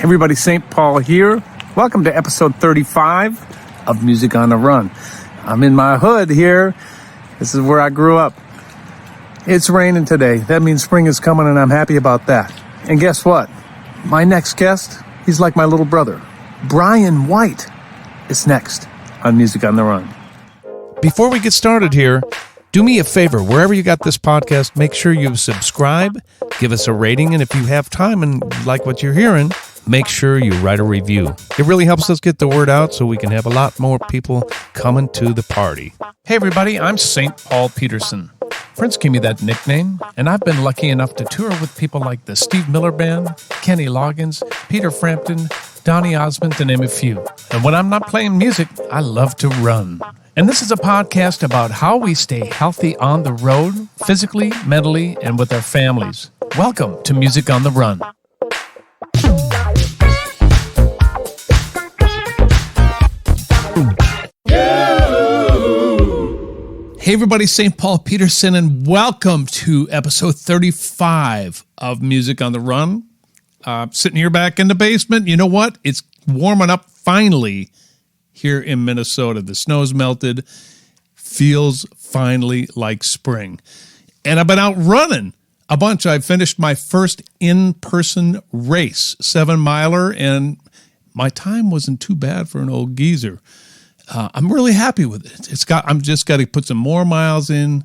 Everybody, St. Paul here. Welcome to episode 35 of Music on the Run. I'm in my hood here. This is where I grew up. It's raining today. That means spring is coming, and I'm happy about that. And guess what? My next guest, he's like my little brother. Bryan White is next on Music on the Run. Before we get started here, do me a favor. Wherever you got this podcast, make sure you subscribe, give us a rating, and if you have time and like what you're hearing, make sure you write a review. It really helps us get the word out so we can have a lot more people coming to the party. Hey everybody, I'm St. Paul Peterson. Friends gave me that nickname, and I've been lucky enough to tour with people like the Steve Miller Band, Kenny Loggins, Peter Frampton, Donny Osmond, to name a few. And when I'm not playing music, I love to run. And this is a podcast about how we stay healthy on the road, physically, mentally, and with our families. Welcome to Music on the Run. Hey everybody, St. Paul Peterson, and welcome to episode 35 of Music on the Run. Sitting here back in the basement. You know what? It's warming up finally here in Minnesota. The snow's melted. Feels finally like spring. And I've been out running a bunch. I finished my first in-person race, 7-miler, and my time wasn't too bad for an old geezer. I'm really happy with it. I'm just got to put some more miles in,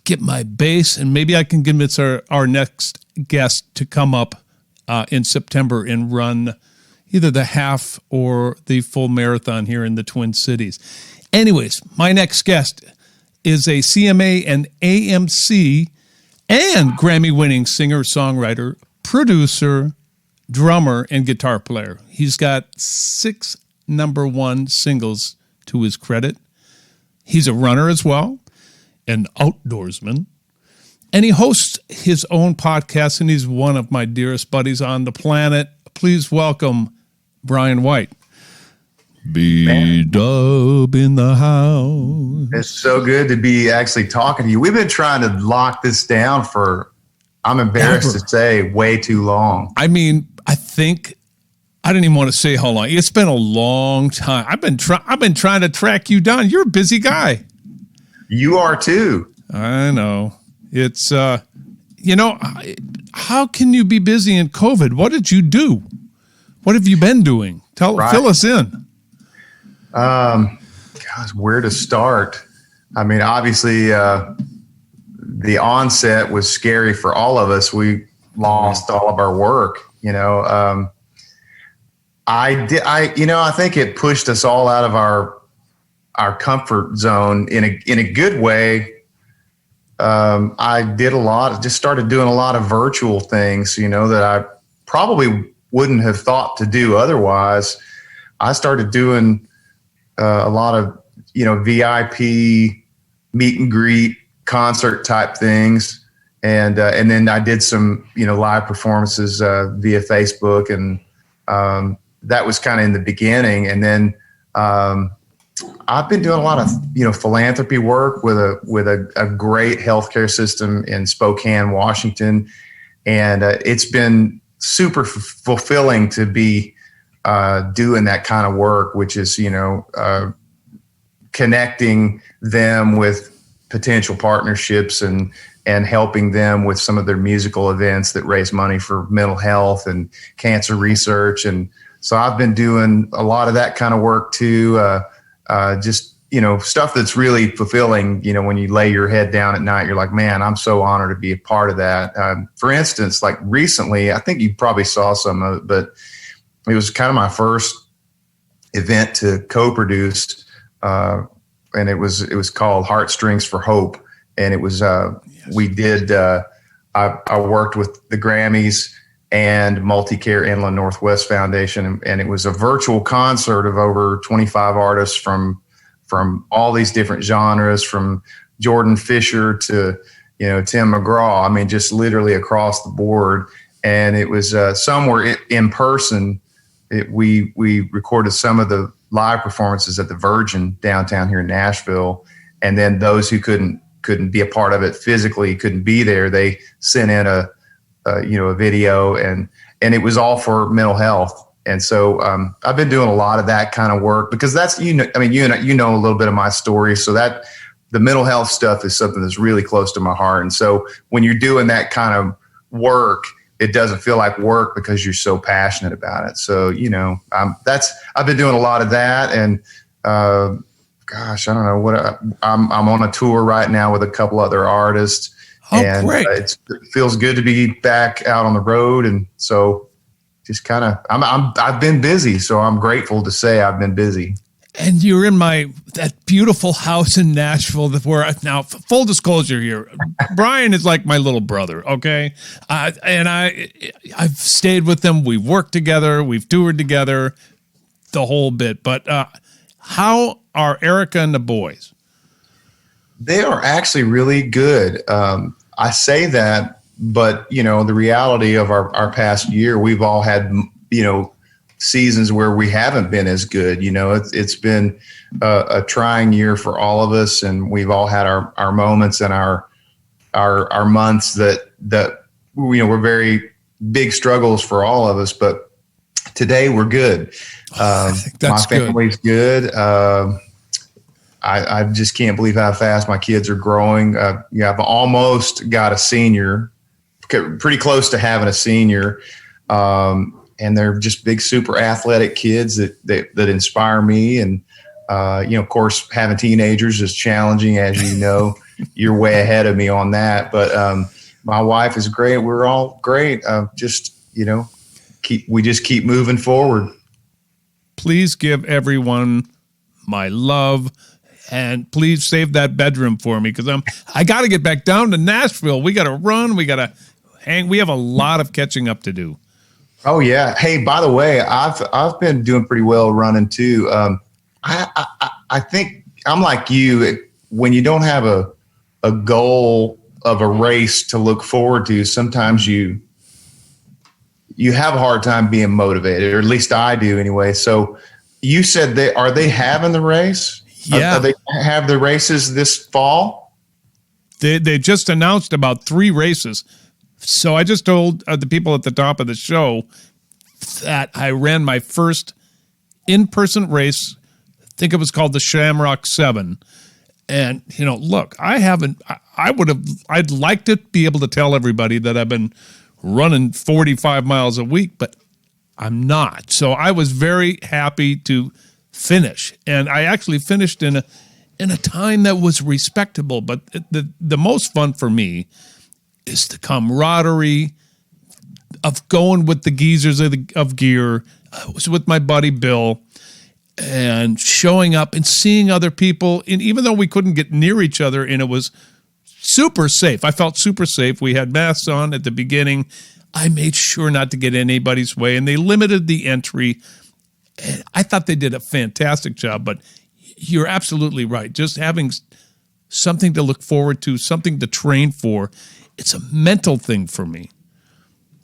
get my base, and maybe I can convince our next guest to come up in September and run either the half or the full marathon here in the Twin Cities. Anyways, my next guest is a CMA and AMC and Grammy-winning singer, songwriter, producer, drummer, and guitar player. He's got 6 number 1 singles to his credit. He's a runner as well, an outdoorsman, and he hosts his own podcast, and he's one of my dearest buddies on the planet. Please welcome Bryan White. B-Dub in the house. It's so good to be actually talking to you. We've been trying to lock this down for, I'm embarrassed to say, way too long. I mean, I didn't even want to say how long. It's been a long time. I've been trying to track you down. You're a busy guy. You are too. I know. It's how can you be busy in COVID? What did you do? What have you been doing? Fill us in. Gosh, where to start? I mean, obviously, the onset was scary for all of us. We lost all of our work. I think it pushed us all out of our comfort zone in a good way. I just started doing a lot of virtual things, that I probably wouldn't have thought to do otherwise. I started doing a lot of, VIP meet and greet concert type things. And then I did some, live performances via Facebook, and that was kind of in the beginning. And then I've been doing a lot of, philanthropy work with a great healthcare system in Spokane, Washington. And it's been super fulfilling to be doing that kind of work, which is, connecting them with potential partnerships and helping them with some of their musical events that raise money for mental health and cancer research. And so I've been doing a lot of that kind of work too. Just, stuff that's really fulfilling, when you lay your head down at night, you're like, man, I'm so honored to be a part of that. For instance, like recently, I think you probably saw some of it, but it was kind of my first event to co-produce. And it was called Heartstrings for Hope. And it was, we did, I worked with the Grammys and Multicare Inland Northwest Foundation. And it was a virtual concert of over 25 artists from all these different genres, from Jordan Fisher to, Tim McGraw. I mean, just literally across the board. And it was somewhere in person. We recorded some of the live performances at the Virgin downtown here in Nashville. And then those who couldn't be a part of it physically, couldn't be there, they sent in a video, and and it was all for mental health. And so I've been doing a lot of that kind of work because that's, you know a little bit of my story. So that the mental health stuff is something that's really close to my heart. And so when you're doing that kind of work, it doesn't feel like work because you're so passionate about it. So, I've been doing a lot of that. And gosh, I don't know what I'm on a tour right now with a couple other artists. And great. It feels good to be back out on the road. And so just kind of, I've been busy. So I'm grateful to say I've been busy. And you're in that beautiful house in Nashville now, full disclosure here, Bryan is like my little brother, okay? And I've stayed with him. We've worked together. We've toured together, the whole bit. But how are Erica and the boys? They are actually really good. I say that, but, the reality of our past year, we've all had, seasons where we haven't been as good. It's been a trying year for all of us, and we've all had our moments and our months that were very big struggles for all of us. But today we're good. I think that's my family's good. I just can't believe how fast my kids are growing. I've almost got a senior, pretty close to having a senior. And they're just big, super athletic kids that inspire me. And, of course, having teenagers is challenging, as you know. You're way ahead of me on that. But my wife is great. We're all great. We just keep moving forward. Please give everyone my love. And please save that bedroom for me because I got to get back down to Nashville. We got to run. We got to hang. We have a lot of catching up to do. Oh yeah. Hey, by the way, I've been doing pretty well running too. I think I'm like you. When you don't have a goal of a race to look forward to, sometimes you have a hard time being motivated, or at least I do anyway. So you said are they having the race? Yeah. Are they have the races this fall? They just announced about 3 races. So I just told the people at the top of the show that I ran my first in-person race. I think it was called the Shamrock 7. And, look, I'd like to be able to tell everybody that I've been running 45 miles a week, but I'm not. So I was very happy to finish. And I actually finished in a time that was respectable. But the most fun for me is the camaraderie of going with the geezers of gear. I was with my buddy Bill and showing up and seeing other people. And even though we couldn't get near each other, and it was super safe, I felt super safe. We had masks on at the beginning. I made sure not to get in anybody's way, and they limited the entry. And I thought they did a fantastic job, but you're absolutely right. Just having something to look forward to, something to train for, it's a mental thing for me.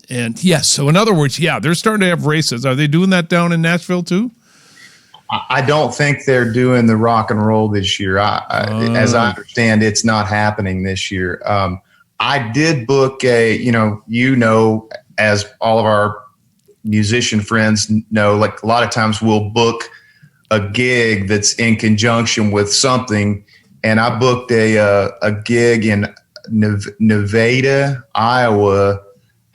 And yes, so in other words, yeah, they're starting to have races. Are they doing that down in Nashville too? I don't think they're doing the rock and roll this year. As I understand, it's not happening this year. I did book as all of our musician friends know, like a lot of times we'll book a gig that's in conjunction with something. And I booked a gig in Nevada, Iowa,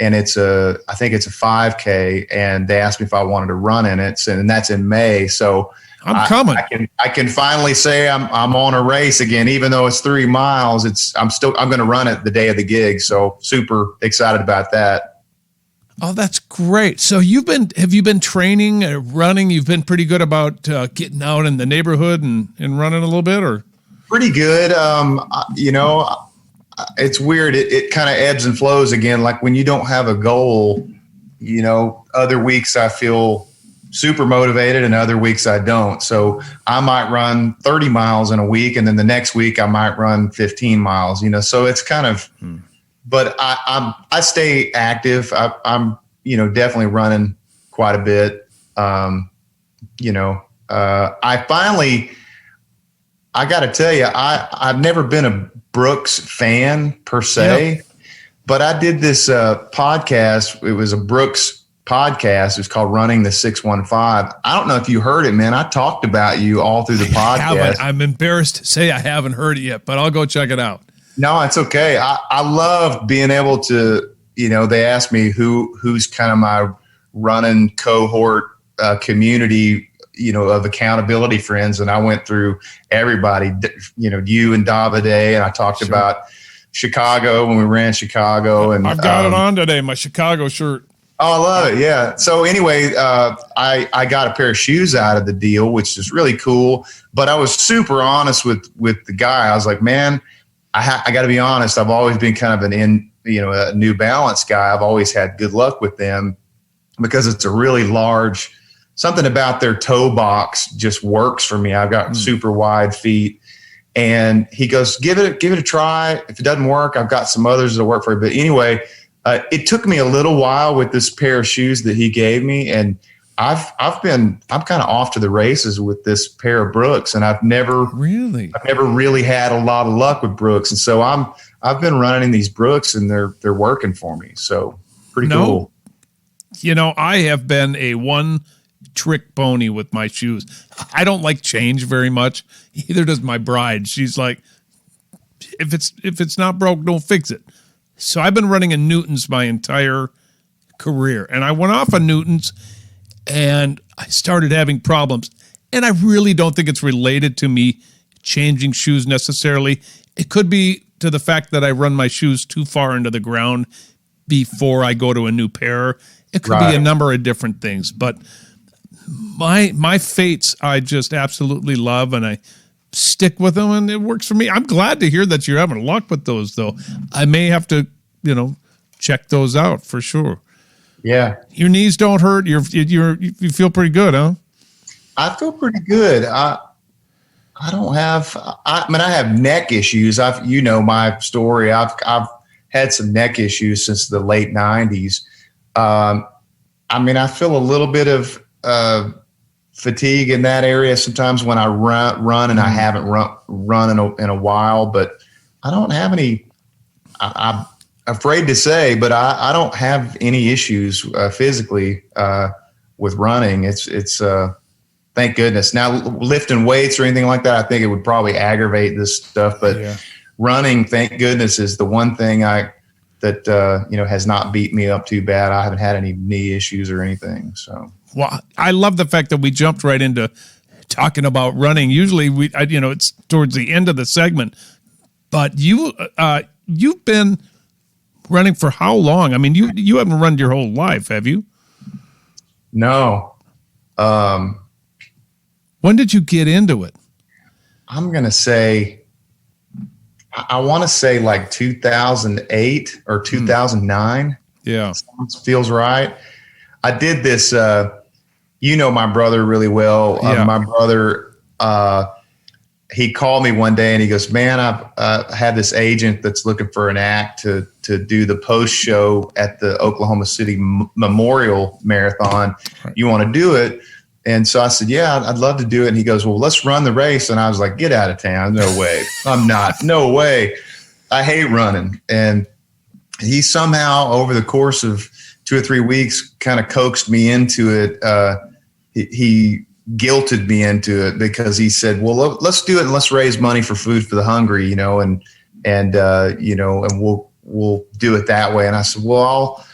and I think it's a 5K, and they asked me if I wanted to run in it, and that's in May. So I'm coming. I can finally say I'm on a race again, even though it's 3 miles. I'm going to run it the day of the gig. So super excited about that. Oh, that's great. So have you been training or running? You've been pretty good about getting out in the neighborhood and running a little bit, or? Pretty good. It's weird. It kind of ebbs and flows again. Like when you don't have a goal, other weeks I feel super motivated and other weeks I don't. So I might run 30 miles in a week, and then the next week I might run 15 miles, so it's kind of, but I stay active. I'm definitely running quite a bit. I got to tell you, I've never been a Brooks fan per se, but I did this podcast. It was a Brooks podcast. It was called Running the 615. I don't know if you heard it, man. I talked about you all through the podcast. I'm embarrassed to say I haven't heard it yet, but I'll go check it out. No, it's okay. I love being able to, they asked me who's kind of my running cohort community, of accountability friends. And I went through everybody, you and Davide, and I talked about Chicago when we ran Chicago. And I've got it on today, my Chicago shirt. Oh, I love it. Yeah. So anyway, I got a pair of shoes out of the deal, which is really cool. But I was super honest with the guy. I was like, man, I got to be honest. I've always been kind of a New Balance guy. I've always had good luck with them because it's a really large, something about their toe box just works for me. I've got super wide feet. And he goes, give it a try. If it doesn't work, I've got some others that'll work for you. But anyway, it took me a little while with this pair of shoes that he gave me, and I'm kind of off to the races with this pair of Brooks, and I've never really had a lot of luck with Brooks, and so I've been running these Brooks, and they're working for me. So pretty cool. I have been a one-trick pony with my shoes. I don't like change very much. Either does my bride. She's like, if it's not broke, don't fix it. So I've been running in Newtons my entire career, and I went off of Newtons, and I started having problems. And I really don't think it's related to me changing shoes necessarily. It could be to the fact that I run my shoes too far into the ground before I go to a new pair. It could be a number of different things, but my Fates I just absolutely love, and I stick with them, and it works for me. I'm glad to hear that you're having luck with those, though. I may have to, check those out for sure. Yeah. Your knees don't hurt. You feel pretty good, huh? I feel pretty good. I have neck issues. My story. I've had some neck issues since the late 90s. I feel a little bit of fatigue in that area sometimes when I run and I haven't run in a while, but I don't have any, I'm afraid to say, but I don't have any issues physically with running. It's thank goodness. Now lifting weights or anything like that, I think it would probably aggravate this stuff, but running, thank goodness, is the one thing that has not beat me up too bad. I haven't had any knee issues or anything. So. Well, I love the fact that we jumped right into talking about running. Usually, it's towards the end of the segment. But you've been running for how long? I mean, you haven't run your whole life, have you? No. When did you get into it? I'm gonna say, I want to say like 2008 or 2009. Yeah, sounds feels right. I did this. My brother really well. My brother, he called me one day and he goes, man, I've had this agent that's looking for an act to do the post show at the Oklahoma City Memorial Marathon. You want to do it? And so I said, yeah, I'd love to do it. And he goes, well, let's run the race. And I was like, get out of town. No way. I'm not. No way. I hate running. And he somehow over the course of 2 or 3 weeks kind of coaxed me into it. He guilted me into it because he said, well, let's do it and let's raise money for Food for the Hungry, and we'll do it that way. And I said, well,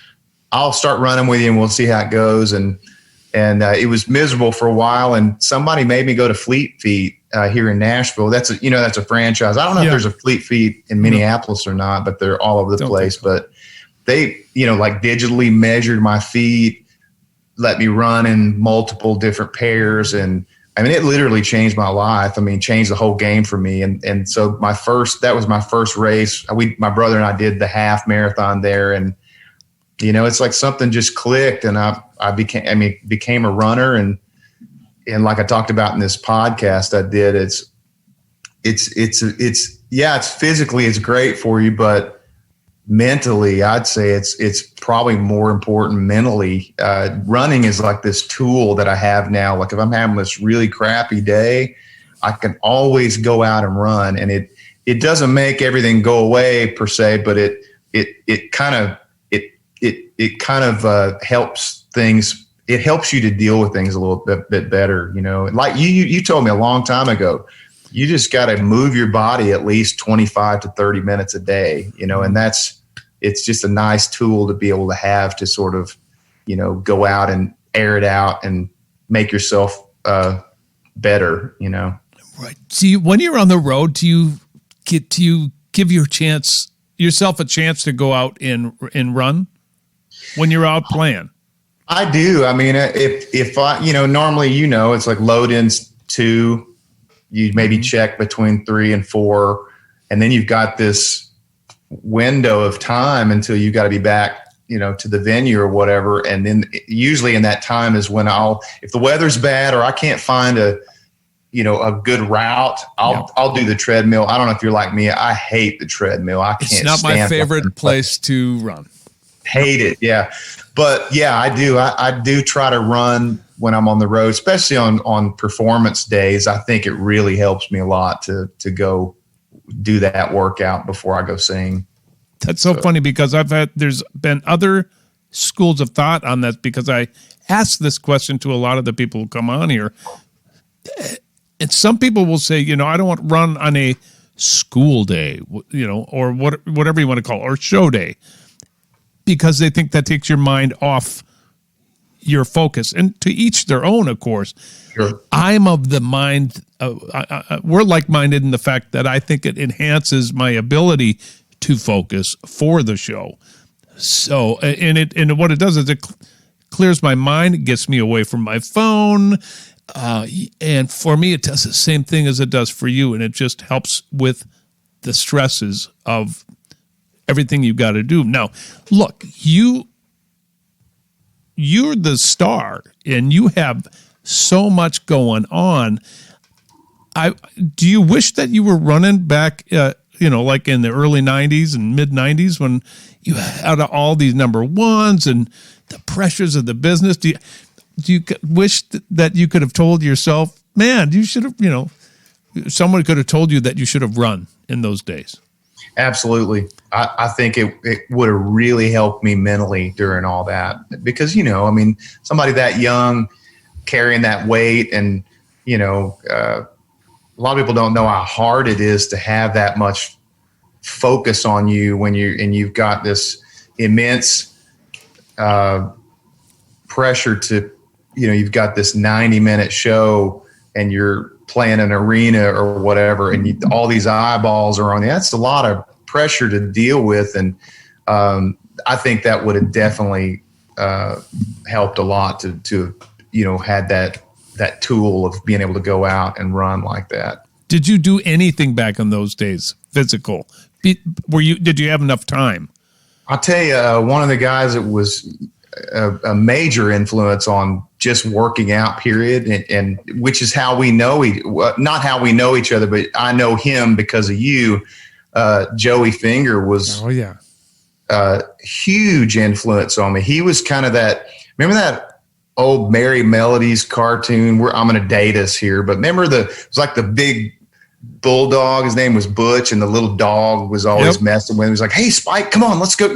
I'll start running with you and we'll see how it goes. And it was miserable for a while, and somebody made me go to Fleet Feet here in Nashville. That's a franchise. I don't know if there's a Fleet Feet in Minneapolis or not, but they're all over the place. But they, like digitally measured my feet, let me run in multiple different pairs. And I mean, it literally changed my life. I mean, changed the whole game for me. And so that was my first race. My brother and I did the half marathon there, and it's like something just clicked, and I became a runner, and like I talked about in this podcast I did, it's physically it's great for you, but mentally I'd say it's probably more important mentally. Running is like this tool that I have now. Like if I'm having this really crappy day, I can always go out and run, and it doesn't make everything go away per se, but it kind of helps things, it helps you to deal with things a little bit better. Like you told me a long time ago, you just got to move your body at least 25 to 30 minutes a day, and it's just a nice tool to be able to have to sort of, go out and air it out and make yourself better, Right. When you're on the road, do you give yourself a chance to go out and run when you're out playing? I do. I mean, if I, normally, it's like load ins 2, you maybe check between 3 and 4, and then you've got this window of time until you got to be back, to the venue or whatever. And then usually in that time is when if the weather's bad or I can't find a good route, I'll do the treadmill. I don't know if you're like me. I hate the treadmill. I can't. It's not my favorite place to run. Hate it. Yeah. But yeah, I do. I do try to run when I'm on the road, especially on performance days. I think it really helps me a lot to go do that workout before I go sing. That's so funny because there's been other schools of thought on that, because I asked this question to a lot of the people who come on here. And some people will say, I don't want to run on a school day, or whatever you want to call it, or show day, because they think that takes your mind off your focus. And to each their own, of course. Sure. I'm of the mind, we're like-minded in the fact that I think it enhances my ability to focus for the show. So, and what it does is it clears my mind, it gets me away from my phone, and for me, it does the same thing as it does for you, and it just helps with the stresses of everything you've got to do. Now, look, you're the star, and you have so much going on. Do you wish that you were running back, like in the early 90s and mid 90s when you had all these number ones and the pressures of the business? Do you wish that you could have told yourself, man, you should have, someone could have told you that you should have run in those days? Absolutely. I think it would have really helped me mentally during all that, because, somebody that young carrying that weight, and, a lot of people don't know how hard it is to have that much focus on you when you've got this immense pressure to, you've got this 90-minute show and you're playing an arena or whatever, and all these eyeballs are on you. That's a lot of pressure to deal with. And I think that would have definitely helped a lot to had that tool of being able to go out and run like that. Did you do anything back in those days, physical? Did you have enough time? I'll tell you, one of the guys that was a major influence on just working out, period, and which is how we know not how we know each other, but I know him because of you. Joey Finger was huge influence on me. He was kind of that. Remember that old Merry Melodies cartoon? I'm going to date us here, but remember it was like the big bulldog. His name was Butch, and the little dog was always messing with him. He was like, "Hey, Spike, come on, let's go."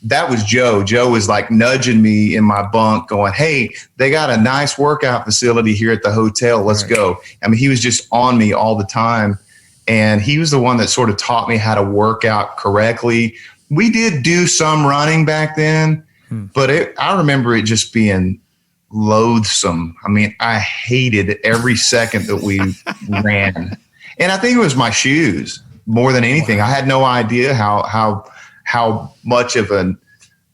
That was Joe. Joe was like nudging me in my bunk, going, "Hey, they got a nice workout facility here at the hotel. Let's go." I mean, he was just on me all the time, and he was the one that sort of taught me how to work out correctly. We did do some running back then, but I remember it just being loathsome. I mean, I hated every second that we ran. And I think it was my shoes more than anything. I had no idea how much of an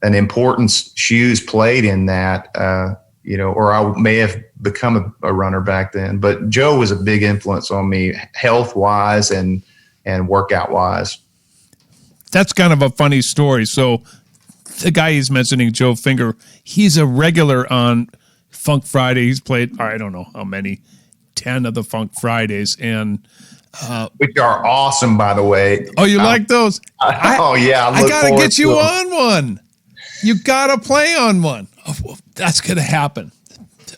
importance shoes played in that, or I may have become a runner back then. But Joe was a big influence on me, health-wise and workout-wise. That's kind of a funny story. So the guy he's mentioning, Joe Finger, he's a regular on Funk Friday. He's played, I don't know how many, 10 of the Funk Fridays, and which are awesome, by the way. Oh, you like those? I gotta get you on one. You gotta play on one. Oh, well, that's gonna happen.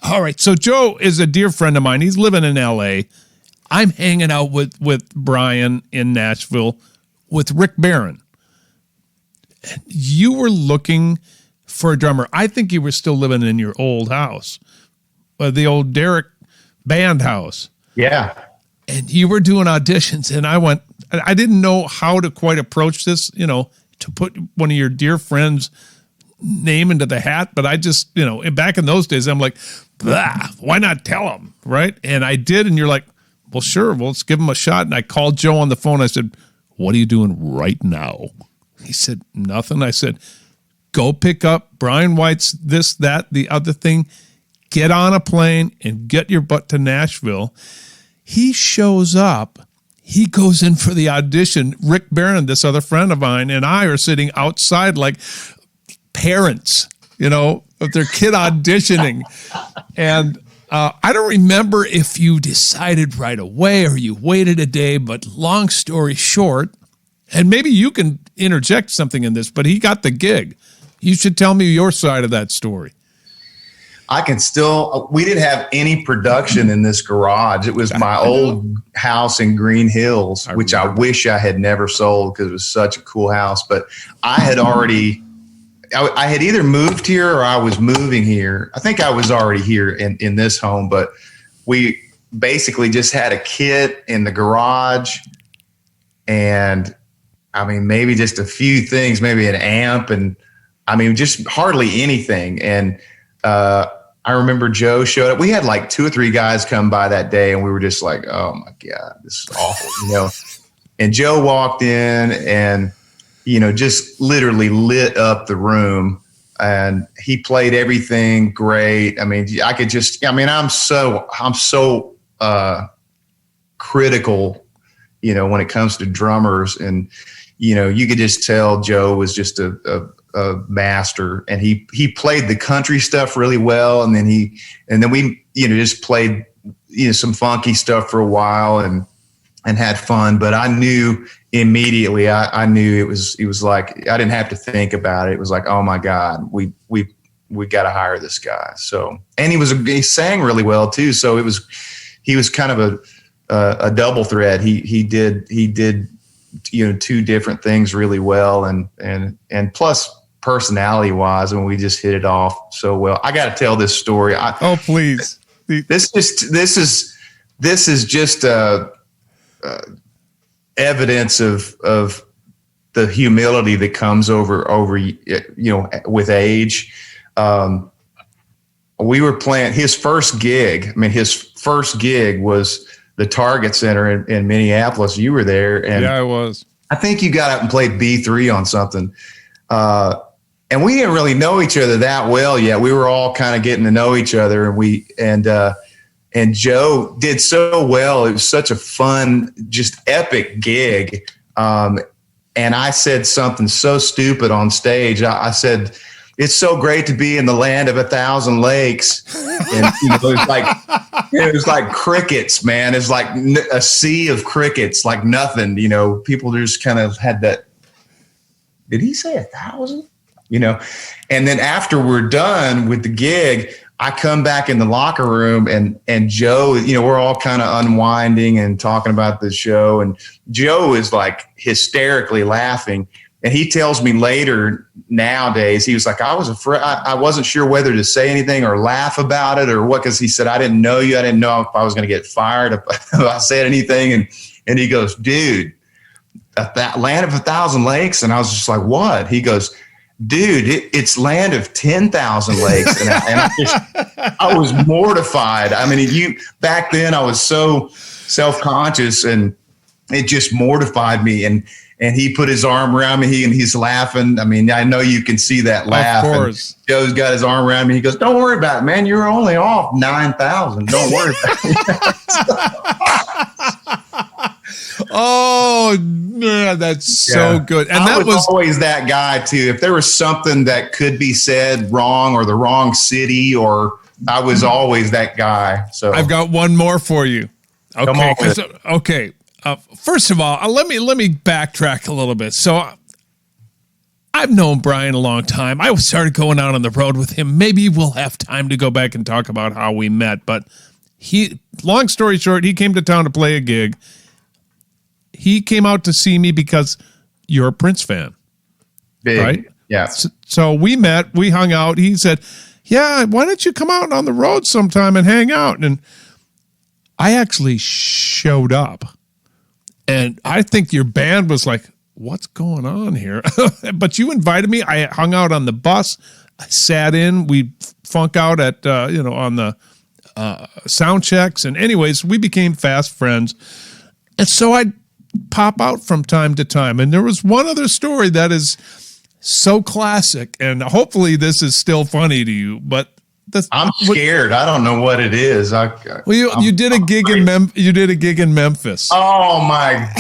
All right. So Joe is a dear friend of mine. He's living in LA. I'm hanging out with Bryan in Nashville with Rick Barron. You were looking for a drummer. I think you were still living in your old house, the old Derek band house. Yeah. And you were doing auditions, and I didn't know how to quite approach this, to put one of your dear friends' name into the hat, but I just, back in those days, I'm like, why not tell him, right? And I did, and you're like, well, sure, well, let's give him a shot. And I called Joe on the phone. I said, what are you doing right now? He said, nothing. I said, go pick up Bryan White's this, that, the other thing, get on a plane, and get your butt to Nashville. He shows up. He goes in for the audition. Rick Barron, this other friend of mine, and I are sitting outside like parents, of their kid auditioning. And I don't remember if you decided right away or you waited a day, but long story short, and maybe you can interject something in this, but he got the gig. You should tell me your side of that story. We didn't have any production in this garage. It was my old house in Green Hills, which I wish I had never sold because it was such a cool house. But I had either moved here or I was moving here. I think I was already here in this home, but we basically just had a kit in the garage and maybe just a few things, maybe an amp and just hardly anything. And, I remember Joe showed up. We had like 2 or 3 guys come by that day and we were just like, oh my God, this is awful, And Joe walked in and, just literally lit up the room and he played everything great. I'm so critical, when it comes to drummers and, you could just tell Joe was just a master, and he played the country stuff really well, and then we just played some funky stuff for a while and had fun. But I knew immediately, I knew it was like I didn't have to think about it. It was like, oh my God, we got to hire this guy. So, and he sang really well too. So he was kind of a double threat. He did 2 different things really well, and plus personality wise, and we just hit it off so well. I got to tell this story. Please. This is just evidence of the humility that comes over with age. We were playing his first gig. His first gig was the Target Center in Minneapolis. You were there, and yeah, I was. I think you got up and played B3 on something. And we didn't really know each other that well yet. We were all kind of getting to know each other, and Joe did so well. It was such a fun, just epic gig. And I said something so stupid on stage. I said, "It's so great to be in the land of 1,000 lakes." And it was like crickets, man. It's like a sea of crickets, like nothing. People just kind of had that. Did he say 1,000? And then after we're done with the gig, I come back in the locker room and Joe, we're all kind of unwinding and talking about the show. And Joe is like hysterically laughing. And he tells me later nowadays, he was like, I was afraid. I wasn't sure whether to say anything or laugh about it or what, because he said, I didn't know you. I didn't know if I was going to get fired if I said anything. And he goes, dude, that land of 1,000 lakes. And I was just like, what? He goes, dude, it's land of 10,000 lakes. And I was mortified. Back then I was so self-conscious and it just mortified me. And he put his arm around me and he's laughing. I know you can see that laugh. Of course. And Joe's got his arm around me. He goes, don't worry about it, man. You're only off 9,000. Don't worry about it. Oh, man, that's so good. And that was always that guy too. If there was something that could be said wrong or the wrong city, or I was always that guy. So I've got one more for you. Okay. First of all, let me backtrack a little bit. So I've known Bryan a long time. I started going out on the road with him. Maybe we'll have time to go back and talk about how we met. But long story short, he came to town to play a gig. He came out to see me because you're a Prince fan, big, right? Yeah. So we met, we hung out. He said, yeah, why don't you come out on the road sometime and hang out? And I actually showed up. And I think your band was like, what's going on here? But you invited me. I hung out on the bus. I sat in. We funk out at, on the sound checks. And anyways, we became fast friends. And so I'd pop out from time to time. And there was one other story that is so classic. And hopefully this is still funny to you. But I'm scared. I don't know what it is. You did a gig in Memphis. Oh my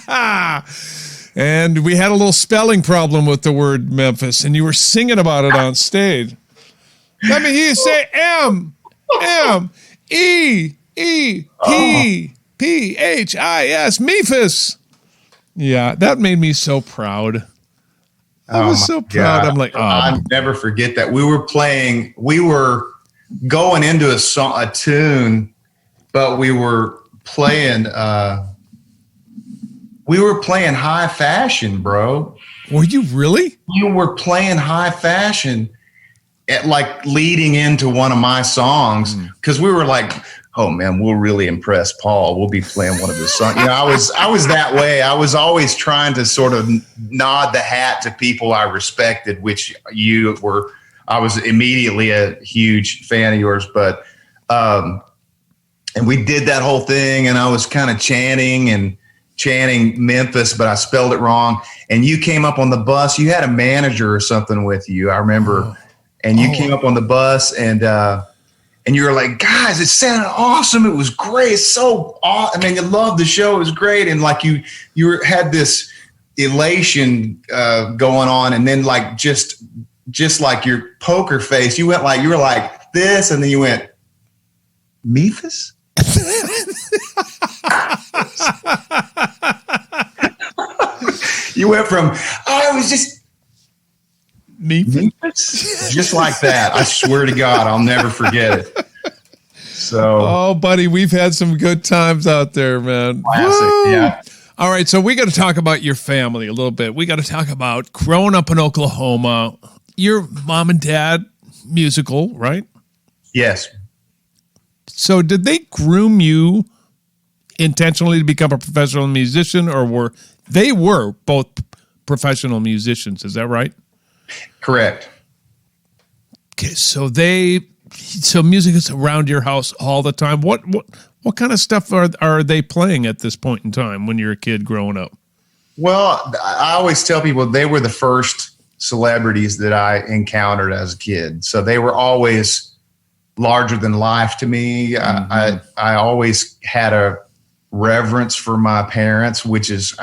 God. And we had a little spelling problem with the word Memphis, and you were singing about it on stage. Let me hear you say Memphis. Memphis. Yeah, that made me so proud. I was so proud. God. I'm like, I'll never forget that. We were going into a tune, but we were playing high fashion, bro. Were you really? You were playing high fashion at like leading into one of my songs. Cause we were like, oh man, we'll really impress Paul. We'll be playing one of his songs. I was that way. I was always trying to sort of nod the hat to people I respected, which you were. I was immediately a huge fan of yours, but and we did that whole thing, and I was kind of chanting Memphis, but I spelled it wrong. And you came up on the bus. You had a manager or something with you, I remember. And you came up on the bus, and you were like, guys, it sounded awesome. It was great. It's so awesome. I mean, you loved the show. It was great. And like you had this elation going on. And then like, just like your poker face, you were like this. And then you went, Memphis? You went from, I was just, Memphis? Just like that. I swear to God, I'll never forget it. So, oh, buddy, we've had some good times out there, man. Classic, woo! Yeah. All right, so we got to talk about your family a little bit. We got to talk about growing up in Oklahoma. Your mom and dad, musical, right? Yes. So did they groom you intentionally to become a professional musician, or were both professional musicians? Is that right? Correct. Okay, so music is around your house all the time. What kind of stuff are they playing at this point in time when you're a kid growing up? Well, I always tell people they were the first celebrities that I encountered as a kid. So they were always larger than life to me. Mm-hmm. I always had a reverence for my parents, which is,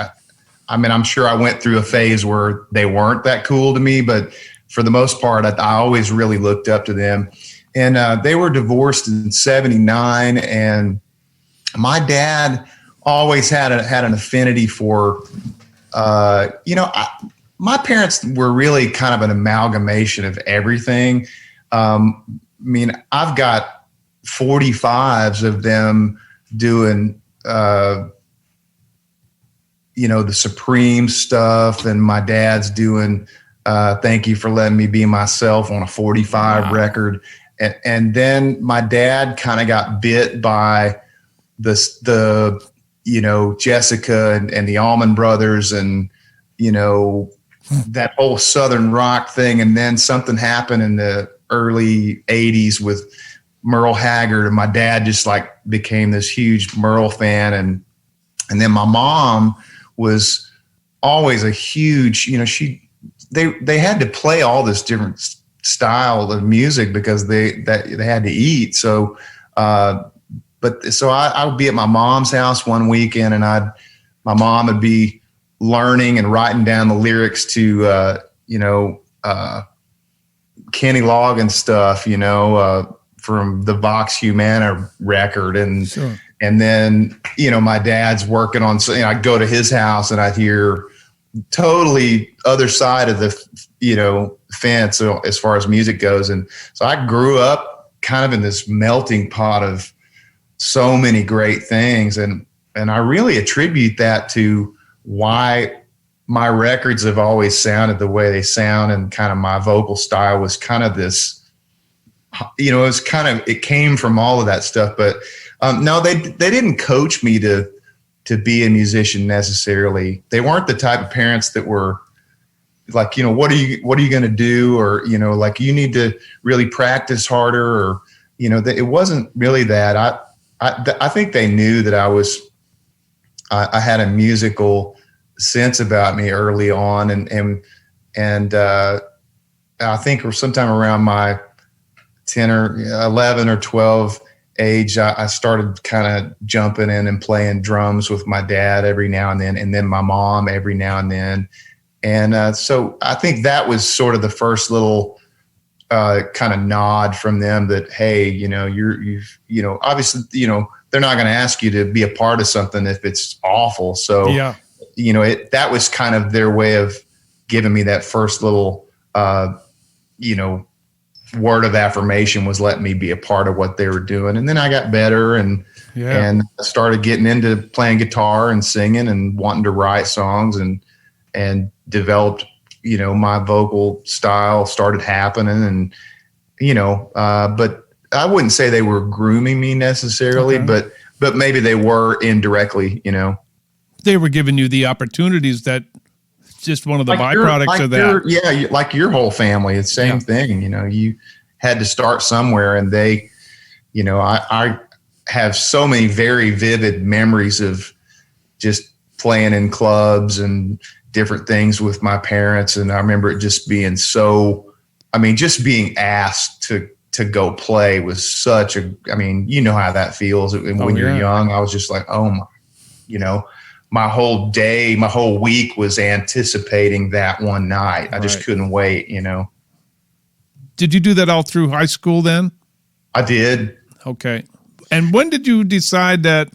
I'm sure I went through a phase where they weren't that cool to me, but for the most part, I always really looked up to them. And they were divorced in 1979, and my dad always had an affinity for, my parents were really kind of an amalgamation of everything. I've got 45s of them doing, the Supreme stuff, and my dad's doing Thank You for Letting Me Be Myself on a 45 record. And then my dad kind of got bit by the Jessica and the Allman Brothers and, that whole Southern rock thing. And then something happened in the early 80s with Merle Haggard, and my dad just like became this huge Merle fan. And then my mom was always a huge, they had to play all this different style of music because they had to eat. So, I would be at my mom's house one weekend, and my mom would be learning and writing down the lyrics to, Kenny Loggins stuff, from the Vox Humana record. And, sure. And then, my dad's working on, I'd go to his house and I'd hear totally other side of the, fence as far as music goes. And so I grew up kind of in this melting pot of so many great things. And I really attribute that to why my records have always sounded the way they sound, and kind of my vocal style was kind of this, it came from all of that stuff. But no, they didn't coach me to be a musician necessarily. They weren't the type of parents that were like, what are you going to do? Or, like, you need to really practice harder, or, it wasn't really that. I think they knew that I had a musical sense about me early on. And I think sometime around my 10 or 11 or 12 age, I started kind of jumping in and playing drums with my dad every now and then my mom every now and then. And so I think that was sort of the first little kind of nod from them that, hey, you've obviously, they're not going to ask you to be a part of something if it's awful. So, yeah. That was kind of their way of giving me that first little, word of affirmation, was letting me be a part of what they were doing. And then I got better and started getting into playing guitar and singing and wanting to write songs, and developed, my vocal style started happening, and, but I wouldn't say they were grooming me necessarily, but maybe they were indirectly, They were giving you the opportunities that just one of the byproducts of that. Like your whole family, it's the same thing. You had to start somewhere, and they, I have so many very vivid memories of just playing in clubs and different things with my parents. And I remember it just being just being asked to go play was such how that feels. When you're young, I was just like, oh my, my whole day, my whole week was anticipating that one night. I just couldn't wait, Did you do that all through high school then? I did. Okay. And when did you decide that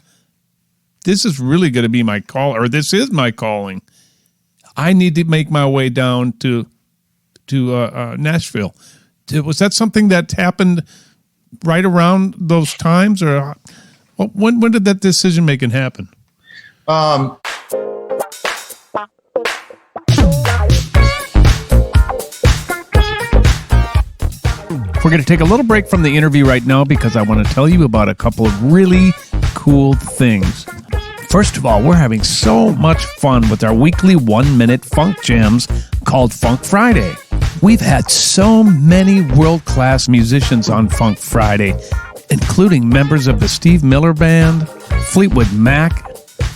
this is really going to be my call, or this is my calling? I need to make my way down to Nashville. Was that something that happened right around those times, or when did that decision making happen? We're going to take a little break from the interview right now because I want to tell you about a couple of really cool things. First of all, we're having so much fun with our weekly 1-minute funk jams called Funk Friday. We've had so many world-class musicians on Funk Friday, including members of the Steve Miller Band, Fleetwood Mac,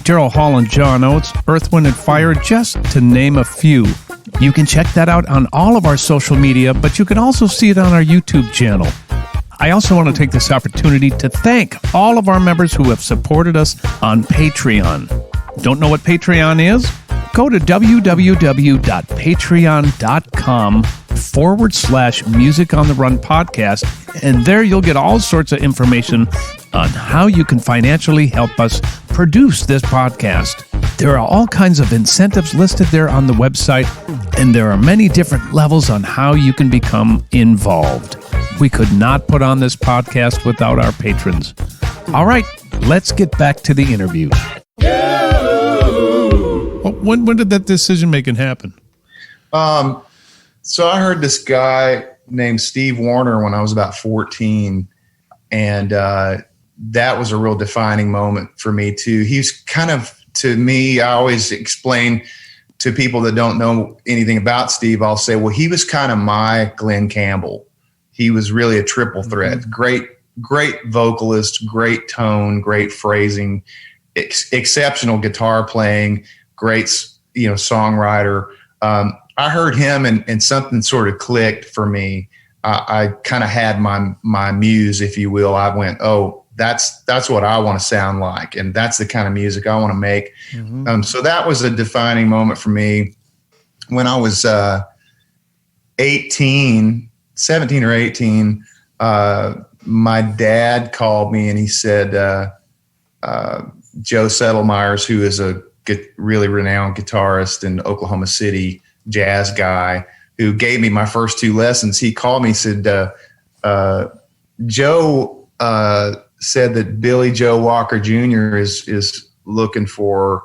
Daryl Hall and John Oates, Earth, Wind & Fire, just to name a few. You can check that out on all of our social media, but you can also see it on our YouTube channel. I also want to take this opportunity to thank all of our members who have supported us on Patreon. Don't know what Patreon is? Go to www.patreon.com/Music on the Run podcast, and there you'll get all sorts of information on how you can financially help us produce this podcast. There are all kinds of incentives listed there on the website, and there are many different levels on how you can become involved. We could not put on this podcast without our patrons. All right, let's get back to the interview. When did that decision making happen? So I heard this guy named Steve Warner when I was about 14, and that was a real defining moment for me too. He's kind of, to me, I always explain to people that don't know anything about Steve, I'll say, well, he was kind of my Glenn Campbell. He was really a triple threat. Mm-hmm. Great vocalist, great tone, great phrasing, exceptional guitar playing, great, songwriter. I heard him and something sort of clicked for me. I kind of had my muse, if you will. I went, oh, that's what I want to sound like, and that's the kind of music I want to make. Mm-hmm. So that was a defining moment for me. When I was 17 or 18, my dad called me and he said, Joe Settlemyers, who is a really renowned guitarist in Oklahoma City, jazz guy, who gave me my first 2 lessons, he called me and said, Joe said that Billy Joe Walker Jr. is looking for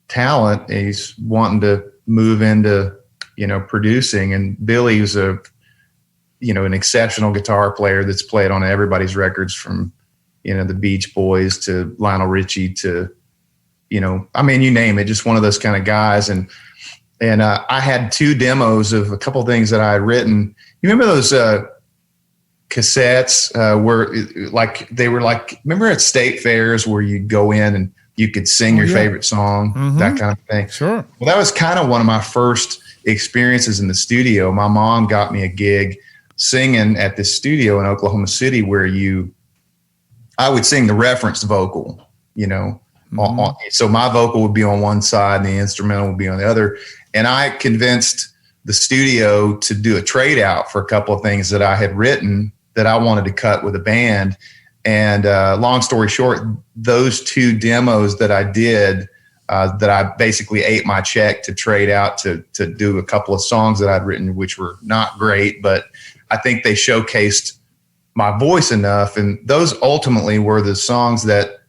talent. He's wanting to move into, producing. And Billy was an exceptional guitar player that's played on everybody's records from, the Beach Boys to Lionel Richie to, you name it, just one of those kind of guys. And I had 2 demos of a couple of things that I had written. You remember those cassettes where they were remember at state fairs where you'd go in and you could sing your favorite song, that kind of thing. Sure. Well, that was kind of one of my first experiences in the studio. My mom got me a gig singing at this studio in Oklahoma City where I would sing the reference vocal, so my vocal would be on one side and the instrumental would be on the other. And I convinced the studio to do a trade out for a couple of things that I had written that I wanted to cut with a band. And long story short, those 2 demos that I did, that I basically ate my check to trade out to do a couple of songs that I'd written, which were not great, but I think they showcased my voice enough. And those ultimately were the songs that,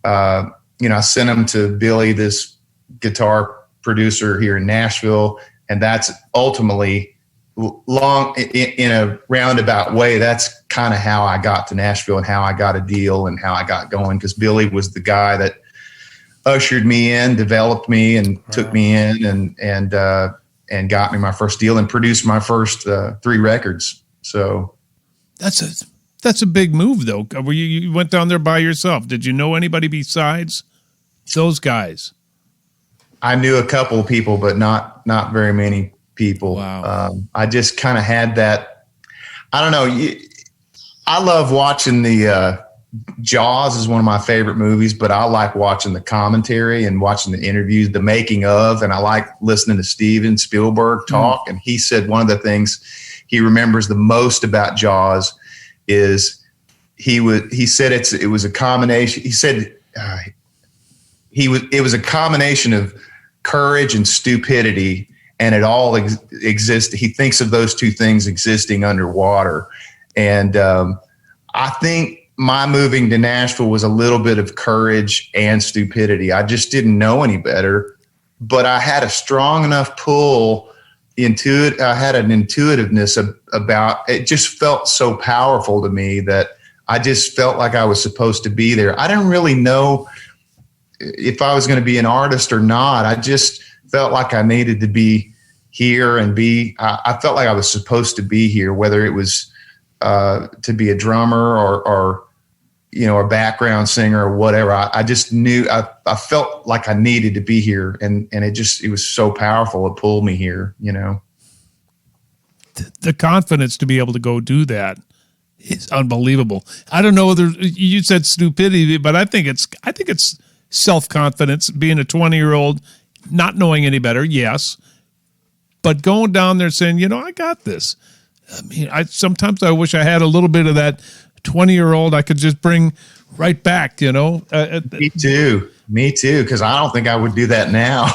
I sent them to Billy, this guitar producer here in Nashville. And that's ultimately in a roundabout way. That's kind of how I got to Nashville and how I got a deal and how I got going. Cause Billy was the guy that ushered me in, developed me and took me in and got me my first deal and produced my first 3 records. So that's a big move though. You went down there by yourself. Did you know anybody besides those guys? I knew a couple of people, but not very many people. Wow. I just kind of had that. I don't know. I love watching the Jaws is one of my favorite movies, but I like watching the commentary and watching the interviews, the making of, and I like listening to Steven Spielberg talk. And he said one of the things he remembers the most about Jaws is he said it was a combination. He said it was a combination of courage and stupidity, and it all exists. He thinks of those 2 things existing underwater. And I think my moving to Nashville was a little bit of courage and stupidity. I just didn't know any better, but I had a strong enough pull into it. I had an intuitiveness about it. Just felt so powerful to me that I just felt like I was supposed to be there. I didn't really know if I was going to be an artist or not. I just felt like I needed to be here and I felt like I was supposed to be here, whether it was to be a drummer or a background singer or whatever. I just knew, I felt like I needed to be here, and it was so powerful. It pulled me here, The confidence to be able to go do that is unbelievable. I don't know whether you said stupidity, but I think it's self-confidence, being a 20-year-old, not knowing any better. Yes. But going down there saying, I got this. I mean, sometimes I wish I had a little bit of that 20-year-old I could just bring right back, Me too. Because I don't think I would do that now.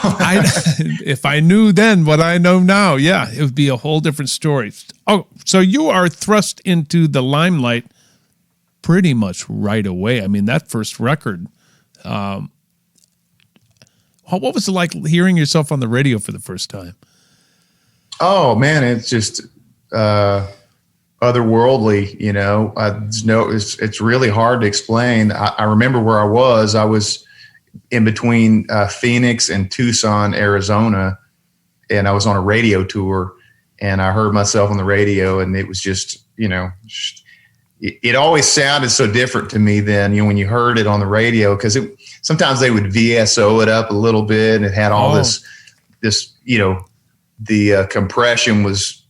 If I knew then what I know now, it would be a whole different story. Oh, so you are thrust into the limelight pretty much right away. I mean, that first record, what was it like hearing yourself on the radio for the first time? Oh man, it's just otherworldly, it's really hard to explain. I remember where I was in between Phoenix and Tucson, Arizona, and I was on a radio tour, and I heard myself on the radio, and it was just, it always sounded so different to me then, when you heard it on the radio, because sometimes they would VSO it up a little bit, and it had all this, the compression was,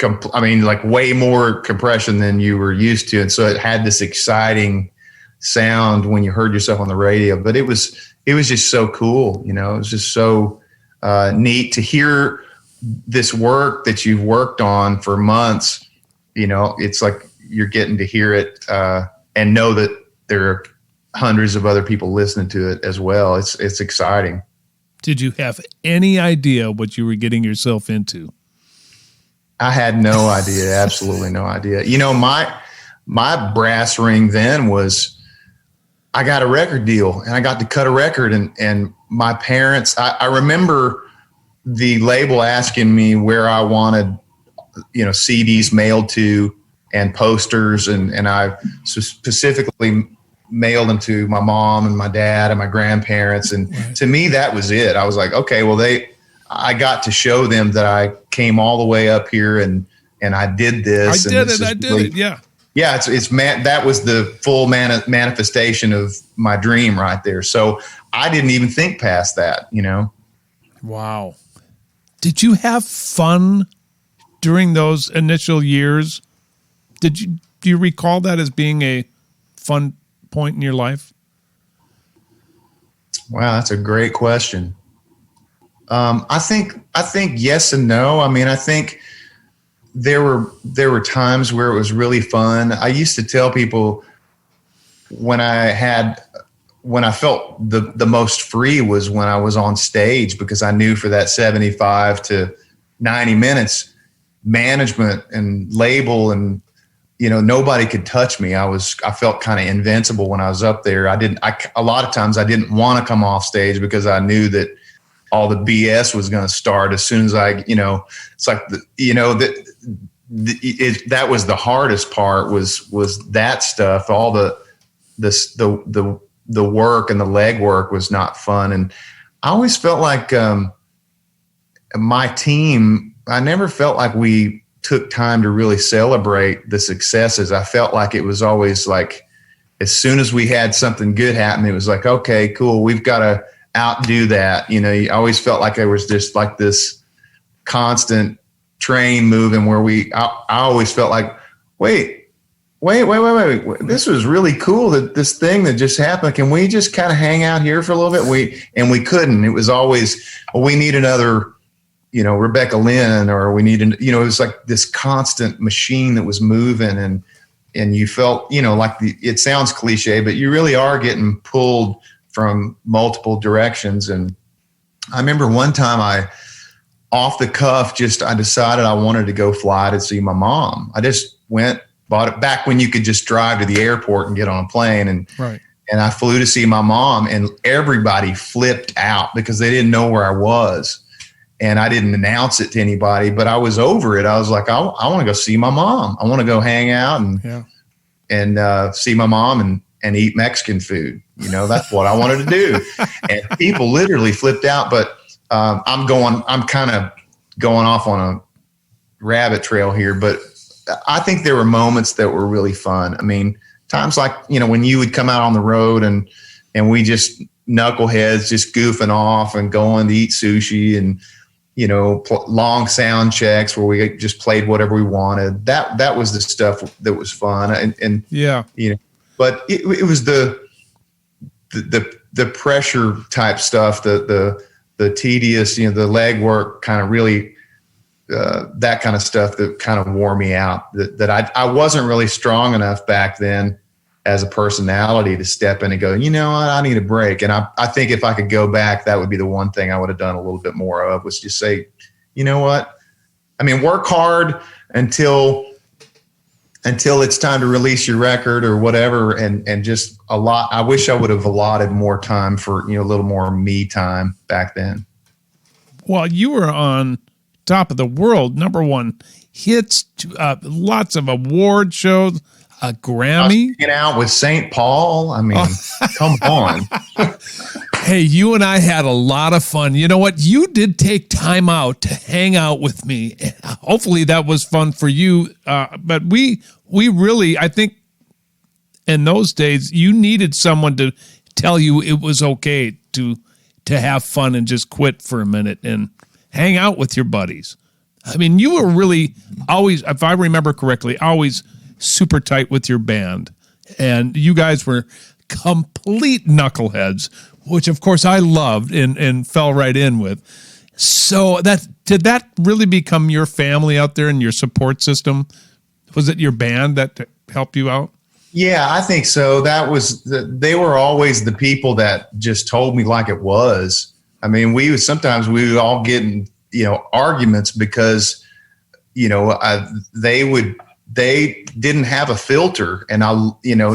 like way more compression than you were used to. And so it had this exciting sound when you heard yourself on the radio, but it was just so cool. It was just so neat to hear this work that you've worked on for months. It's like you're getting to hear it and know that there are hundreds of other people listening to it as well. It's exciting. Did you have any idea what you were getting yourself into? I had no idea. Absolutely no idea. My brass ring then was I got a record deal and I got to cut a record, and my parents, I remember the label asking me where I wanted, CDs mailed to and posters. And I specifically mailed them to my mom and my dad and my grandparents. And to me, that was it. I was like, okay, well, I got to show them that I came all the way up here and I did this. I did it. Yeah. Yeah. That was the full manifestation of my dream right there. So I didn't even think past that, Wow. Did you have fun during those initial years? Do you recall that as being a fun point in your life? Wow, that's a great question. I think yes and no. I mean, I think there were times where it was really fun. I used to tell people when I felt the most free was when I was on stage, because I knew for that 75 to 90 minutes, management and label and, nobody could touch me. I felt kind of invincible when I was up there. A lot of times I didn't want to come off stage because I knew that all the BS was going to start as soon as it's like, that was the hardest part was that stuff. All the work and the leg work was not fun. And I always felt like my team, I never felt like we took time to really celebrate the successes. I felt like it was always like, as soon as we had something good happen, it was like, okay, cool, we've got to outdo that. I always felt like there was just like this constant train moving where I always felt like, wait, this was really cool, that this thing that just happened, can we just kind of hang out here for a little bit? We couldn't. It was always, we need another, Rebecca Lynn, or we need it was like this constant machine that was moving, and you felt, like it sounds cliche, but you really are getting pulled from multiple directions. And I remember one time off the cuff, I decided I wanted to go fly to see my mom. I just bought it back when you could just drive to the airport and get on a plane. And I flew to see my mom, and everybody flipped out because they didn't know where I was. And I didn't announce it to anybody, but I was over it. I was like, I want to go see my mom. I want to go hang out and see my mom and eat Mexican food. That's what I wanted to do. And people literally flipped out, but I'm kind of going off on a rabbit trail here, but I think there were moments that were really fun. I mean, times like, when you would come out on the road and we just knuckleheads just goofing off and going to eat sushi and, long sound checks where we just played whatever we wanted. That was the stuff that was fun. But it was the pressure type stuff, the tedious, the leg work kind of really, that kind of stuff that kind of wore me out, that I wasn't really strong enough back then as a personality to step in and go, I need a break. And I think if I could go back, that would be the one thing I would have done a little bit more of, was just say, work hard until it's time to release your record or whatever. And just I wish I would have allotted more time for, a little more me time back then. Well, you were on top of the world, #1 hits, lots of award shows, a Grammy. Hanging out with St. Paul. Come on. Hey, you and I had a lot of fun. You know what? You did take time out to hang out with me. Hopefully that was fun for you. But we really, I think in those days, you needed someone to tell you it was okay to have fun and just quit for a minute and hang out with your buddies. You were really always, if I remember correctly, always super tight with your band, and you guys were complete knuckleheads, which of course I loved and fell right in with. So did that really become your family out there and your support system? Was it your band that helped you out? Yeah, I think so. They were always the people that just told me like it was. Sometimes we would all get in, arguments because, they didn't have a filter. And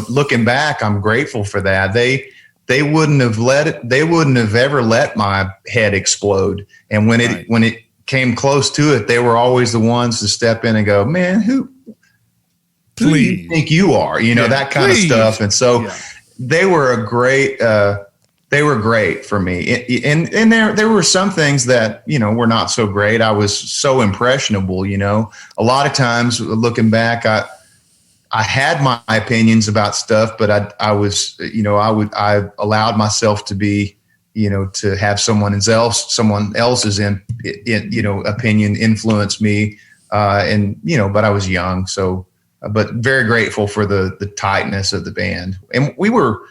looking back, I'm grateful for that. they wouldn't have ever let my head explode. And when it came close to it, they were always the ones to step in and go, man, who do you think you are? That kind of stuff. And so they were great for me. And there were some things that, were not so great. I was so impressionable, a lot of times looking back, I had my opinions about stuff, but I allowed myself to be, to have someone else's opinion influence me. But I was young. So, but very grateful for the tightness of the band. And we were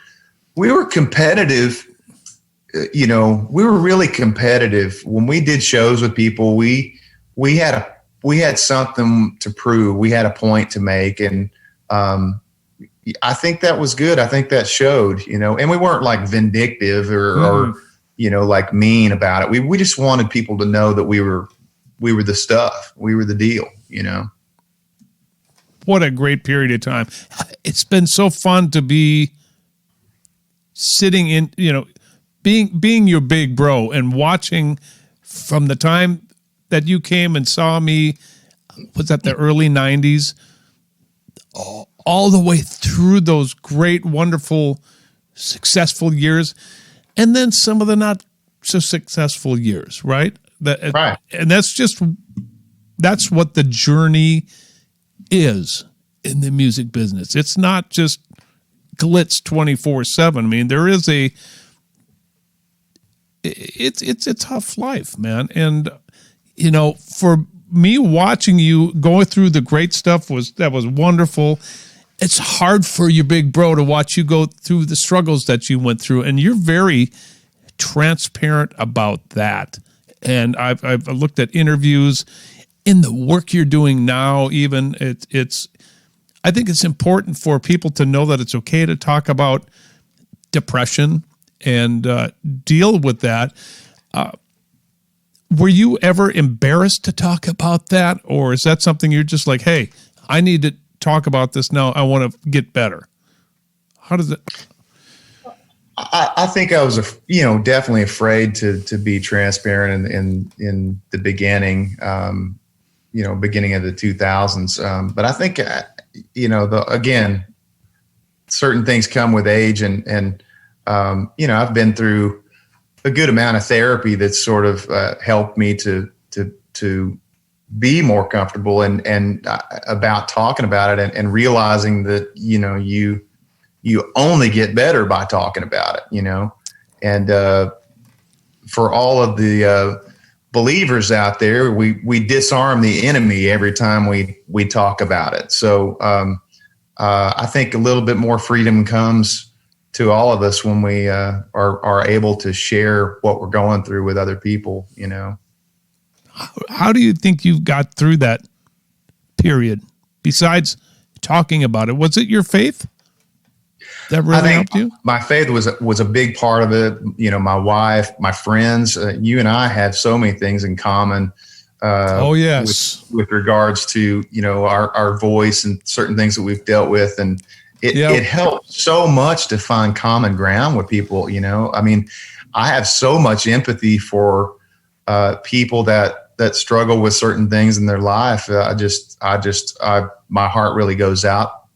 competitive. We were really competitive when we did shows with people. We had something to prove. We had a point to make. And, I think that was good. I think that showed, and we weren't like vindictive or like mean about it. We just wanted people to know that we were the stuff. We were the deal, What a great period of time. It's been so fun to be sitting in, being your big bro and watching from the time that you came and saw me, was that the early 90s? All the way through those great, wonderful, successful years, and then some of the not so successful years, right? Right. And that's what the journey is in the music business. It's not just glitz 24/7. I mean, there is it's a tough life, man. And for me watching you go through the great stuff was wonderful. It's hard for your big bro to watch you go through the struggles that you went through, and you're very transparent about that. And I've looked at interviews in the work you're doing now. Even I think it's important for people to know that it's okay to talk about depression and deal with that. Were you ever embarrassed to talk about that? Or is that something you're just like, hey, I need to talk about this now. I want to get better. How does it? I think I was, definitely afraid to be transparent in the beginning, beginning of the 2000s. But I think, again, certain things come with age and I've been through a good amount of therapy that's sort of helped me to be more comfortable and about talking about it and realizing that you only get better by talking about it, and for all of the believers out there, we disarm the enemy every time we talk about it. So I think a little bit more freedom comes to all of us when we are able to share what we're going through with other people, How do you think you got through that period besides talking about it? Was it your faith that really helped you? My faith was a big part of it. My wife, my friends, you and I have so many things in common. With regards to, our voice and certain things that we've dealt with. And it helps so much to find common ground with people. I mean, I have so much empathy for people that struggle with certain things in their life. My heart really goes out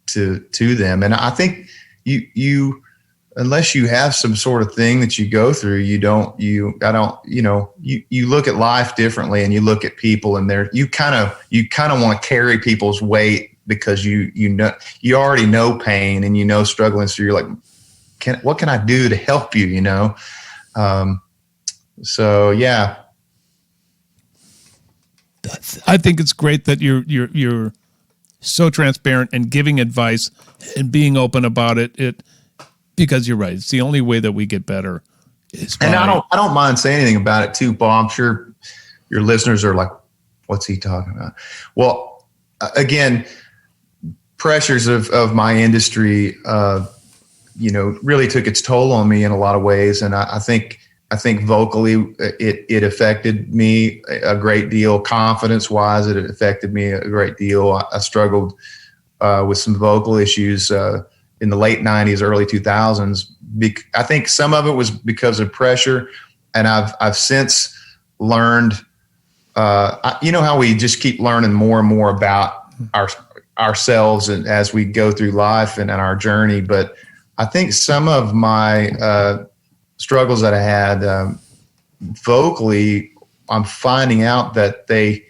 to them. And I think you unless you have some sort of thing that you go through, you look at life differently, and you look at people, and you kind of want to carry people's weight because you already know pain and struggling. So you're like, what can I do to help you? So yeah. I think it's great that you're so transparent and giving advice and being open about it. Because you're right, it's the only way that we get better. And I don't mind saying anything about it too, Paul. I'm sure your listeners are like, "What's he talking about?" Well, again, pressures of my industry, really took its toll on me in a lot of ways, and I think vocally it affected me a great deal. Confidence-wise, it affected me a great deal. I struggled with some vocal issues in the late 90s, early 2000s I think some of it was because of pressure, and I've since learned. You know how we just keep learning more and more about ourselves and as we go through life and our journey. But I think some of my struggles that I had vocally, I'm finding out that they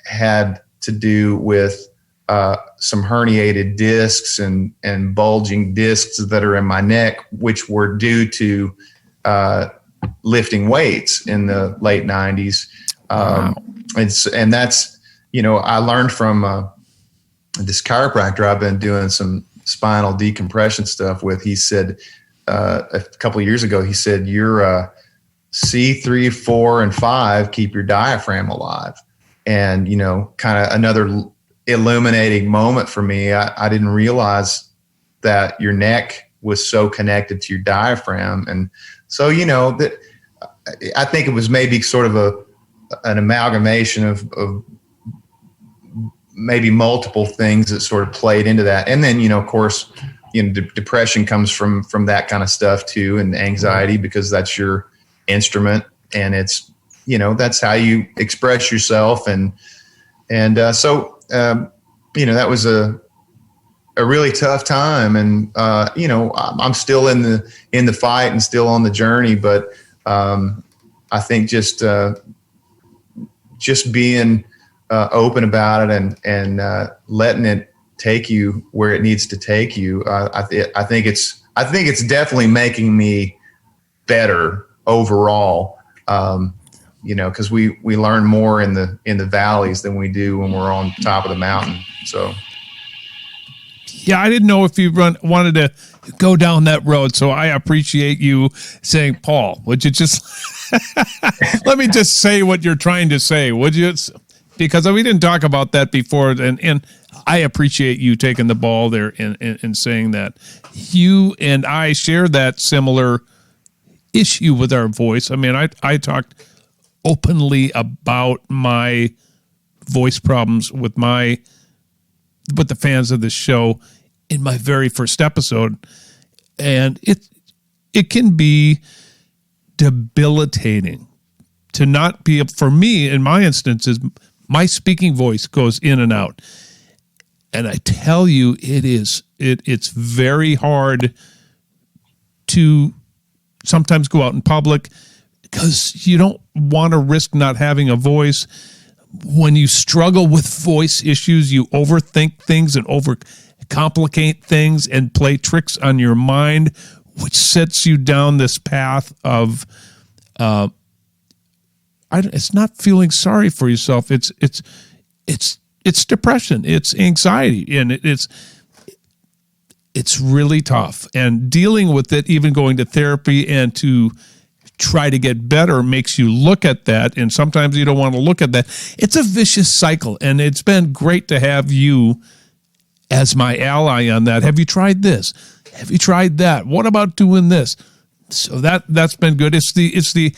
had to do with some herniated discs and bulging discs that are in my neck, which were due to lifting weights in the late 90s. Wow. And that's, you know, I learned from this chiropractor I've been doing some spinal decompression stuff with. He said a couple of years ago, he said, your C3, 4, and 5 keep your diaphragm alive. And, you know, kind of another illuminating moment for me. I didn't realize that your neck was so connected to your diaphragm. And so, you know, that I think it was maybe sort of an amalgamation of maybe multiple things that sort of played into that. And then, you know, of course, you know, depression comes from that kind of stuff too, and anxiety, because that's your instrument, and it's, you know, that's how you express yourself. And so, you know, that was a really tough time. And, you know, I'm still in the fight and still on the journey, but I think just being open about it and letting it take you where it needs to take you. I think it's definitely making me better overall. You know, because we learn more in the valleys than we do when we're on top of the mountain. So, yeah, I didn't know if you wanted to go down that road. So I appreciate you saying, Paul, would you just let me just say what you're trying to say, would you? Because we didn't talk about that before, and I appreciate you taking the ball there and saying that. You and I share that similar issue with our voice. I mean, I talked openly about my voice problems with the fans of the show in my very first episode, and it can be debilitating to not be, for me in my instances, my speaking voice goes in and out, and I tell you, it's very hard to sometimes go out in public because you don't want to risk not having a voice. When you struggle with voice issues, you overthink things and overcomplicate things and play tricks on your mind, which sets you down this path of it's not feeling sorry for yourself. It's depression. It's anxiety, and it's really tough. And dealing with it, even going to therapy and to try to get better, makes you look at that. And sometimes you don't want to look at that. It's a vicious cycle. And it's been great to have you as my ally on that. Have you tried this? Have you tried that? What about doing this? So that's been good. It's the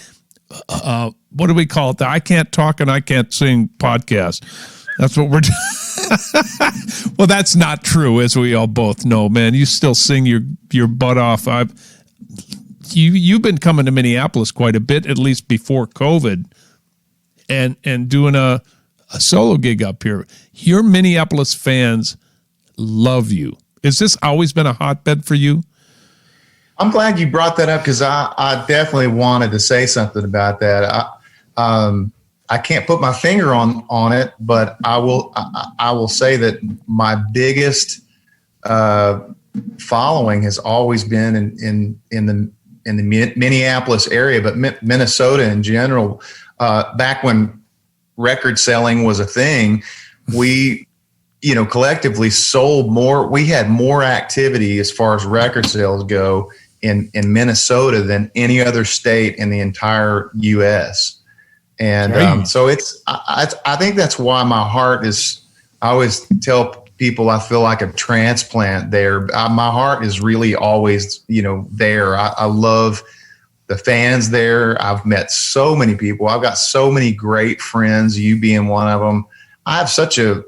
what do we call it? The I can't talk and I can't sing podcast. That's what we're doing. Well, that's not true, as we all both know, man. You still sing your butt off. You've been coming to Minneapolis quite a bit, at least before COVID, and doing a solo gig up here. Your Minneapolis fans love you. Has this always been a hotbed for you? I'm glad you brought that up, because I definitely wanted to say something about that. I can't put my finger on it, but I will say that my biggest following has always been in the Minneapolis area, but Minnesota in general. Back when record selling was a thing, we, you know, collectively sold more. We had more activity as far as record sales go in Minnesota than any other state in the entire U.S. And so I think that's why my heart is, I always tell people I feel like a transplant there. My heart is really always, you know, there. I love the fans there. I've met so many people. I've got so many great friends, you being one of them. I have such a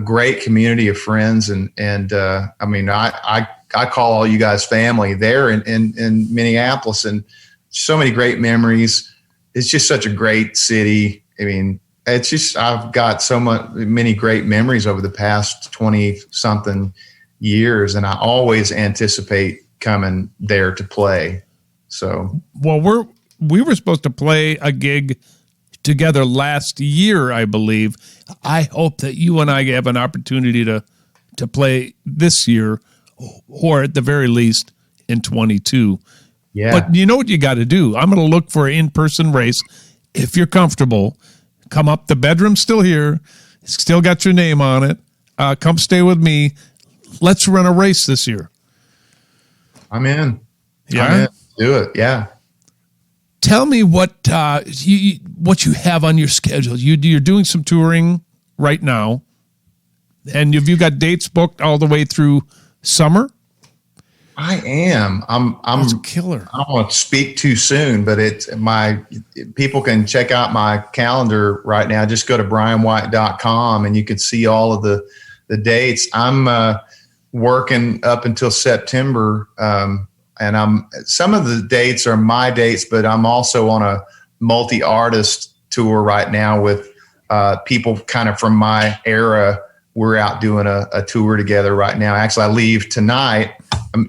great community of friends. And I mean, I call all you guys family there in Minneapolis, and so many great memories. It's just such a great city. I mean, it's just, I've got many great memories over the past 20 something years, and I always anticipate coming there to play. So, well, we were supposed to play a gig together last year, I believe. I hope that you and I have an opportunity to play this year, or at the very least in 22. Yeah. But you know what you got to do? I'm going to look for an in-person race. If you're comfortable, come up. The bedroom's still here. It's still got your name on it. Come stay with me. Let's run a race this year. I'm in. Yeah? I'm in. Do it. Yeah. Tell me what you have on your schedule. You're doing some touring right now, and have you got dates booked all the way through summer? I am. I'm That's a killer. I don't want to speak too soon, but people can check out my calendar right now. Just go to bryanwhite.com and you can see all of the dates. I'm working up until September. And some of the dates are my dates, but I'm also on a multi-artist tour right now with people kind of from my era. We're out doing a tour together right now. Actually, I leave tonight.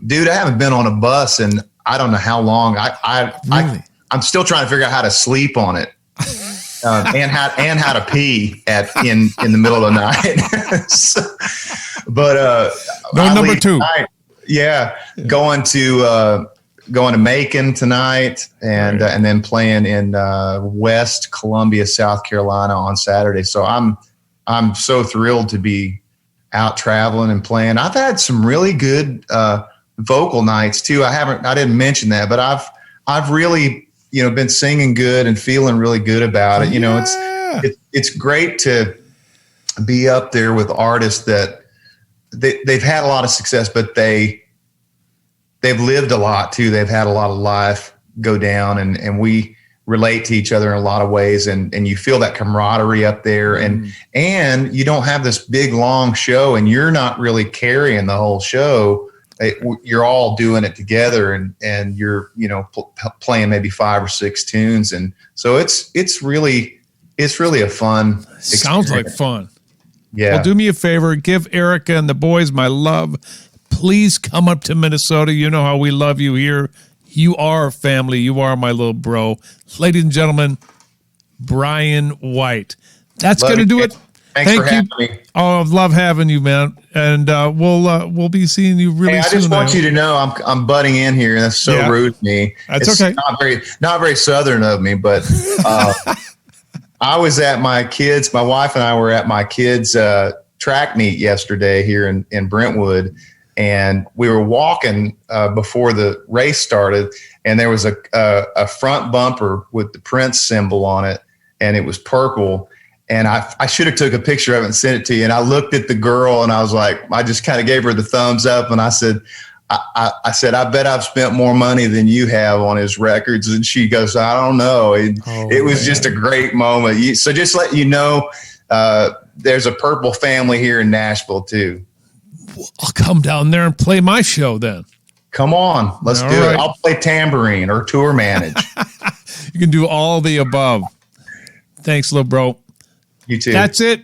Dude, I haven't been on a bus in I don't know how long. I'm still trying to figure out how to sleep on it, and how to pee in the middle of the night. But no number two. Tonight. Yeah, going to Macon tonight, and then playing in West Columbia, South Carolina on Saturday. So I'm so thrilled to be out traveling and playing. I've had some really good vocal nights too. I didn't mention that, but I've really been singing good and feeling really good about it. It's great to be up there with artists that they've had a lot of success, but they've lived a lot too. They've had a lot of life go down, and we relate to each other in a lot of ways, and you feel that camaraderie up there, and you don't have this big long show, and you're not really carrying the whole show. You're all doing it together, and you're playing maybe 5 or 6 tunes, and so it's really a fun experience. Sounds like fun. Yeah. Well, do me a favor, give Erica and the boys my love. Please come up to Minnesota. You know how we love you here. You are family. You are my little bro. Ladies and gentlemen, Bryan White. That's going to do it. Thanks for having me. Oh, I love having you, man. And we'll be seeing you really soon. I just want you to know I'm butting in here, and that's so rude of me. That's okay. Not very Southern of me, but I was at my wife and I were at my kids' track meet yesterday here in Brentwood. And we were walking before the race started, and there was a front bumper with the Prince symbol on it, and it was purple. And I should have took a picture of it and sent it to you. And I looked at the girl, and I was like, I just kind of gave her the thumbs up, and I said, I said, I bet I've spent more money than you have on his records. And she goes, I don't know. It was just a great moment. So just let you know, there's a purple family here in Nashville too. I'll come down there and play my show then. Come on, let's do it. I'll play tambourine or tour manage. You can do all the above. Thanks, little bro. You too. That's it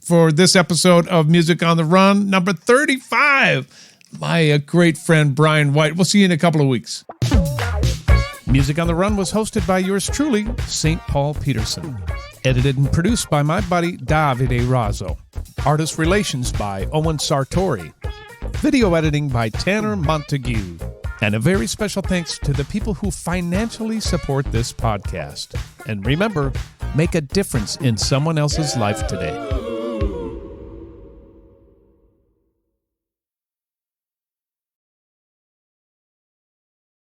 for this episode of Music on the Run, number 35. My great friend, Bryan White. We'll see you in a couple of weeks. Music on the Run was hosted by yours truly, St. Paul Peterson. Edited and produced by my buddy, Davide Raso. Artist relations by Owen Sartori. Video editing by Tanner Montague. And a very special thanks to the people who financially support this podcast. And remember, make a difference in someone else's life today.